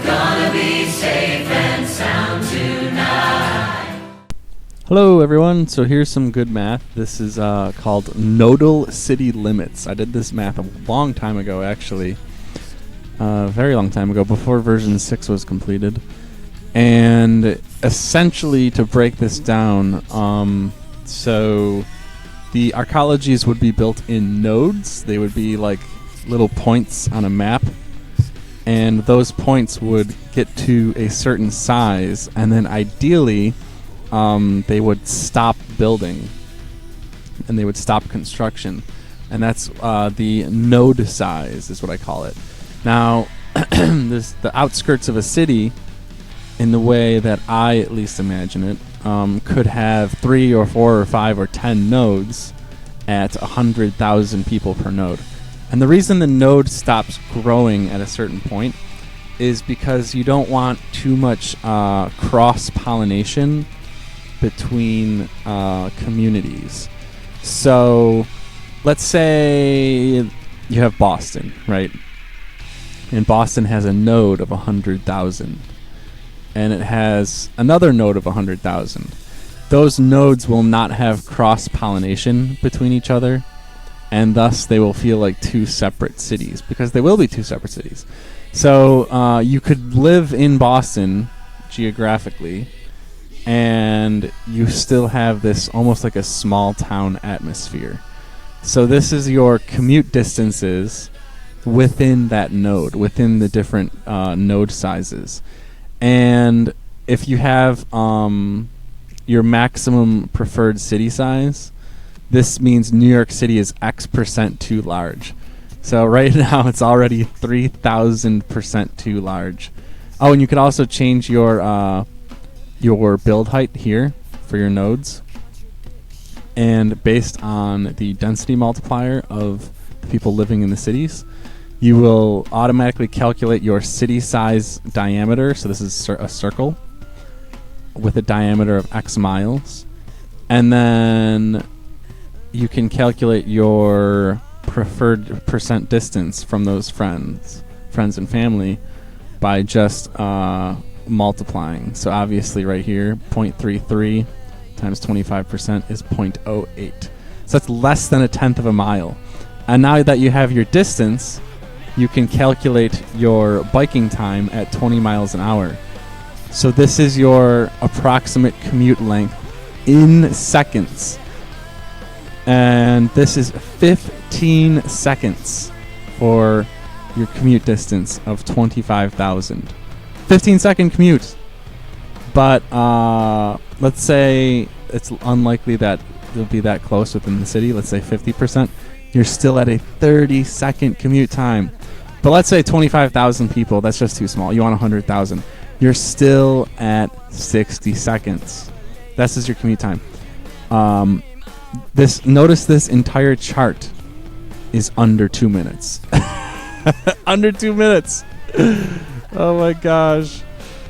gonna be safe and sound tonight. Hello everyone, so here's some good math. This is called Nodal city limits. I did this math a long time ago actually. Very long time ago, before version 6 was completed. And essentially, to break this down, so the arcologies would be built in nodes. They would be like little points on a map, and those points would get to a certain size, and then ideally they would stop building and they would stop construction, and that's the node size is what I call it. Now the outskirts of a city, in the way that I at least imagine it, could have 3 or 4 or 5 or 10 nodes at 100,000 people per node. And the reason the node stops growing at a certain point is because you don't want too much cross-pollination between communities. So let's say you have Boston, right? And Boston has a node of 100,000. And it has another node of 100,000. Those nodes will not have cross-pollination between each other, and thus they will feel like two separate cities, because they will be two separate cities. So you could live in Boston geographically, and you still have this almost like a small town atmosphere. So this is your commute distances within that node, within the different node sizes. And if you have your maximum preferred city size, this means New York City is X% too large. So right now it's already 3,000% too large. Oh, and you could also change your build height here for your nodes. And based on the density multiplier of the people living in the cities, you will automatically calculate your city size diameter. So this is a circle with a diameter of X miles. And then you can calculate your preferred percent distance from those friends and family by just multiplying. So obviously right here, 0.33 times 25% is 0.08. So that's less than a tenth of a mile. And now that you have your distance, you can calculate your biking time at 20 miles an hour. So this is your approximate commute length in seconds. And this is 15 seconds for your commute distance of 25,000. 15-second commute. But let's say it's unlikely that they'll be that close within the city. Let's say 50%. You're still at a 30-second commute time. But let's say 25,000 people, that's just too small. You want 100,000. You're still at 60 seconds. This is your commute time. Notice this entire chart is under 2 minutes. Under 2 minutes. Oh my gosh.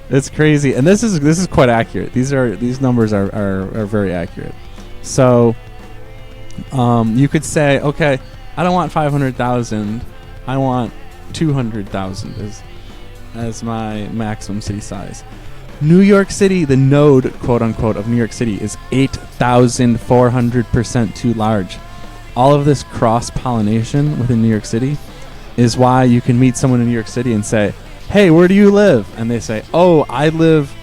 It's crazy. And this is quite accurate. These numbers are very accurate. So you could say, okay, I don't want 500,000. I want 200,000 as my maximum city size. New York City, the node, quote unquote, of New York City is 8,400% too large. All of this cross-pollination within New York City is why you can meet someone in New York City and say, hey, where do you live? And they say, oh, I live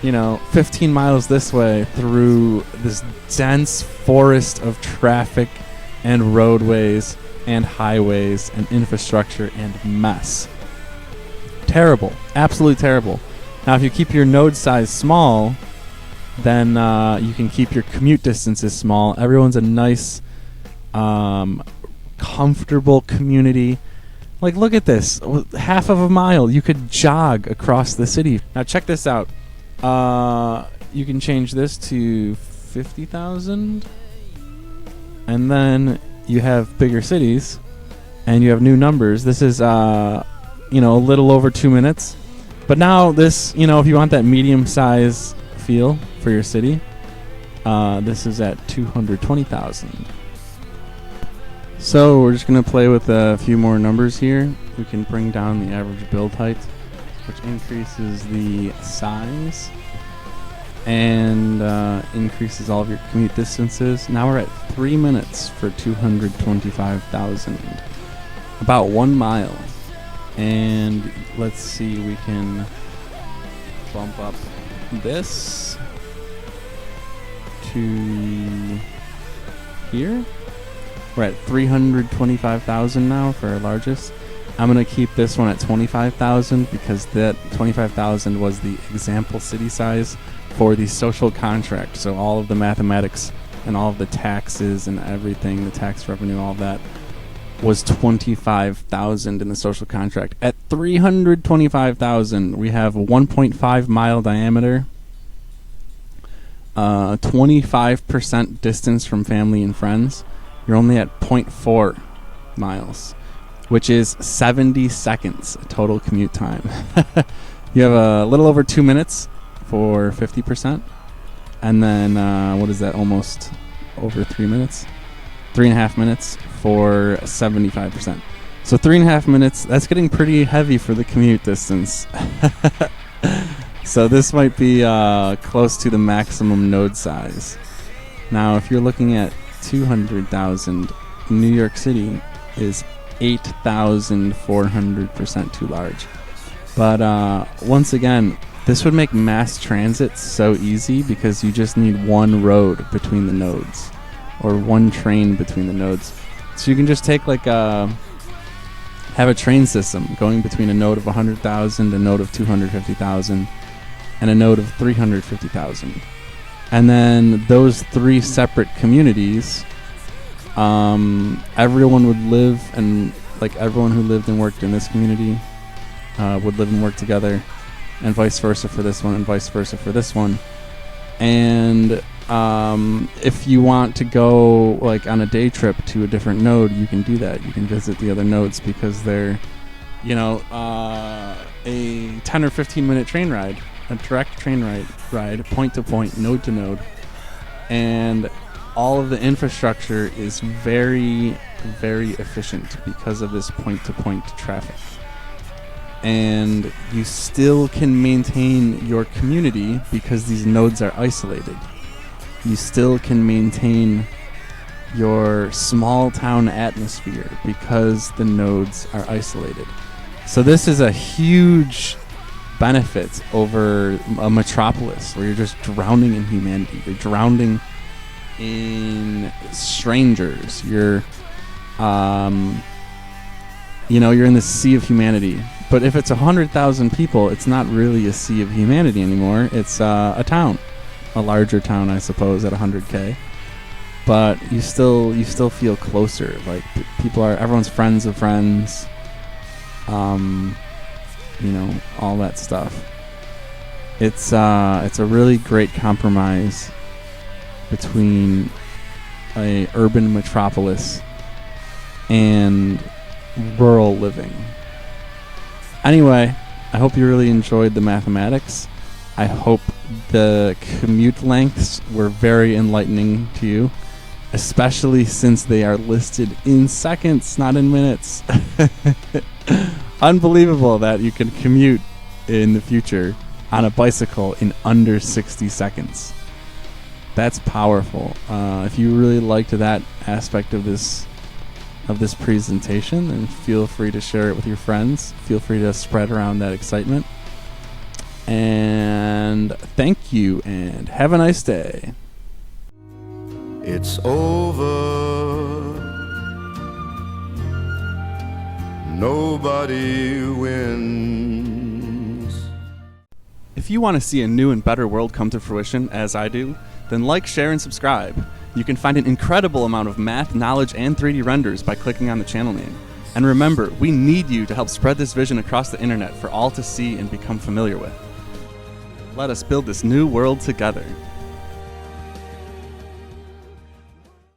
15 miles this way through this dense forest of traffic and roadways and highways and infrastructure and mess. Terrible. Absolutely terrible. Now, if you keep your node size small, then you can keep your commute distances small. Everyone's a nice, comfortable community. Like, look at this. Half of a mile. You could jog across the city. Now, check this out. You can change this to 50,000. And then you have bigger cities. And you have new numbers. This is, a little over 2 minutes. But now this, if you want that medium size feel for your city, this is at 220,000. So we're just going to play with a few more numbers here. We can bring down the average build height which increases the size and increases all of your commute distances. Now we're at 3 minutes for 225,000. About 1 mile. And let's see, we can bump up this to here. We're at 325,000 now for our largest. I'm going to keep this one at 25,000 because that 25,000 was the example city size for the social contract. So all of the mathematics and all of the taxes and everything, the tax revenue, all that was 25,000 in the social contract. At 325,000, we have a 1.5 mile diameter, 25% distance from family and friends. You're only at 0.4 miles, which is 70 seconds total commute time. You have a little over 2 minutes for 50%. And then, what is that? Almost over 3 minutes? 3.5 minutes for 75%. So 3.5 minutes, that's getting pretty heavy for the commute distance. So this might be close to the maximum node size. Now, if you're looking at 200,000, New York City is 8,400% too large. But once again, this would make mass transit so easy because you just need one road between the nodes or one train between the nodes. So you can just take have a train system going between a node of 100,000, a node of 250,000, and a node of 350,000. And then those three separate communities, everyone would live and everyone who lived and worked in this community would live and work together, and vice versa for this one, and vice versa for this one. And if you want to go on a day trip to a different node, you can do that. You can visit the other nodes because they're, a 10 or 15 minute train ride, a direct train ride, point to point, node to node. And all of the infrastructure is very, very efficient because of this point to point traffic. And you still can maintain your community because these nodes are isolated. You still can maintain your small town atmosphere because the nodes are isolated. So this is a huge benefit over a metropolis where you're just drowning in humanity. You're drowning in strangers. You're you're in the sea of humanity. But if it's 100,000 people, it's not really a sea of humanity anymore. It's a town, a larger town, I suppose, at 100K. But you still feel closer. Everyone's friends of friends. All that stuff. It's a really great compromise between a urban metropolis and rural living. Anyway, I hope you really enjoyed the mathematics. I hope the commute lengths were very enlightening to you, especially since they are listed in seconds, not in minutes. Unbelievable that you can commute in the future on a bicycle in under 60 seconds. That's powerful. If you really liked that aspect of this presentation, then feel free to share it with your friends. Feel free to spread around that excitement. And thank you, and have a nice day. It's over. Nobody wins. If you want to see a new and better world come to fruition, as I do, then like, share, and subscribe. You can find an incredible amount of math, knowledge, and 3D renders by clicking on the channel name. And remember, we need you to help spread this vision across the internet for all to see and become familiar with. Let us build this new world together.